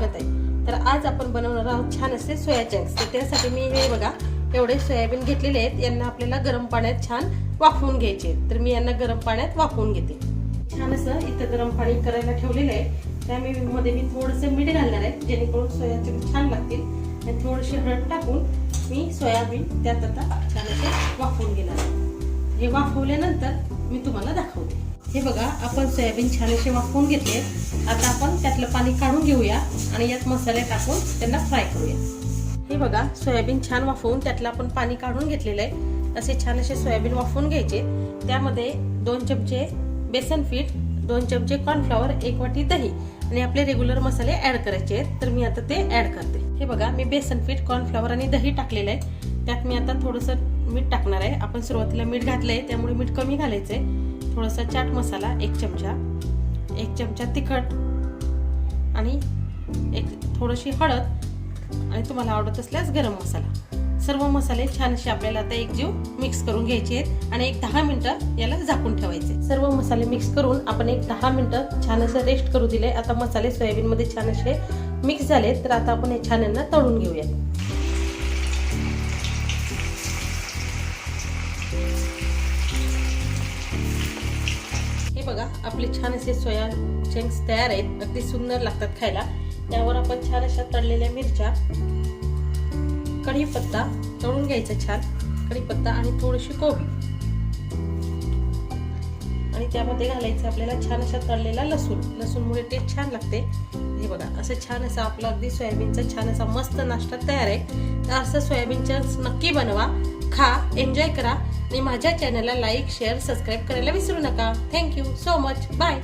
स्वागत आहे। तर आज आपण बनवणार आहोत छान असे सोया चंक्स। तर त्यासाठी मी हे बघा एवढे सोयाबीन घेतलेले आहेत, यांना आपल्याला गरम पाण्यात छान वाफवून घ्यायचे। तर मी यांना गरम पाण्यात वाफवून घेते। छान असं इथं गरम पाणी करायला ठेवलेलं आहे। त्यामध्ये मी थोडंसं मीठ घालणार आहे, जेणेकरून सोया चंक्स छान लागतील। आणि थोडीशी हळद टाकून मी सोयाबीन त्यात आता छान असे वाफवून घेणार आहे। हे वाफवल्यानंतर मी तुम्हाला दाखवते। हे बघा आपण सोयाबीन छान असे वाफवून घेतले। आता आपण त्यातलं पाणी काढून घेऊया आणि यात मसाले टाकून त्यांना फ्राय करूया। हे बघा सोयाबीन छान वाफवून त्यातलं आपण पाणी काढून घेतलेलं आहे। असे छान असे सोयाबीन वाफवून घ्यायचे। त्यामध्ये 2 चमचे बेसन पीठ, 2 चमचे कॉर्नफ्लॉवर, 1 वाटी दही आणि आपले रेग्युलर मसाले ऍड करायचे आहेत। तर मी आता ते ऍड करते। हे बघा मी बेसन पीठ, कॉर्नफ्लॉवर आणि दही टाकलेलं आहे। त्यात मी आता थोडंसं मीठ टाकणार आहे। आपण सुरुवातीला मीठ घातलंय त्यामुळे मीठ कमी घालायचंय। थोडासा चाट मसाला 1 चमचा, 1 चमचा तिखट आणि थोडीशी हळद आणि तुम्हाला आवडत असल्यास गरम मसाला। सर्व मसाले छान असे आपल्याला आता एकजीव मिक्स करून घ्यायचे आहेत आणि 10 मिनिटं याला झाकून ठेवायचे। सर्व मसाले मिक्स करून आपण 10 मिनिटं छान असं रेस्ट करू दिले। आता मसाले सोयाबीन मध्ये छान असे मिक्स झाले। तर आता आपण हे छान यांना तळून घेऊया। हे बघा आपले छान असे सोया चंक्स तयार आहेत। अगदी सुंदर लागतात खायला। त्यावर आपण छान अशा तळलेल्या मिरच्या, कढीपत्ता तळून घ्यायचा छान, कढीपत्ता आणि थोडीशी कोबी आणि त्यामध्ये घालायचं आपल्याला छान अशा तळलेला लसूण। लसूणमुळे टेस्ट छान लागते। हे बघा असं छान असं आपला अगदी सोयाबीनचा छान असा मस्त नाश्ता तयार आहे। तर असं सोयाबीन चंक्स नक्की बनवा, खा, एन्जॉय करा आणि माझ्या चॅनलला लाईक, शेअर, सबस्क्राईब करायला विसरू नका। Thank you so much, bye.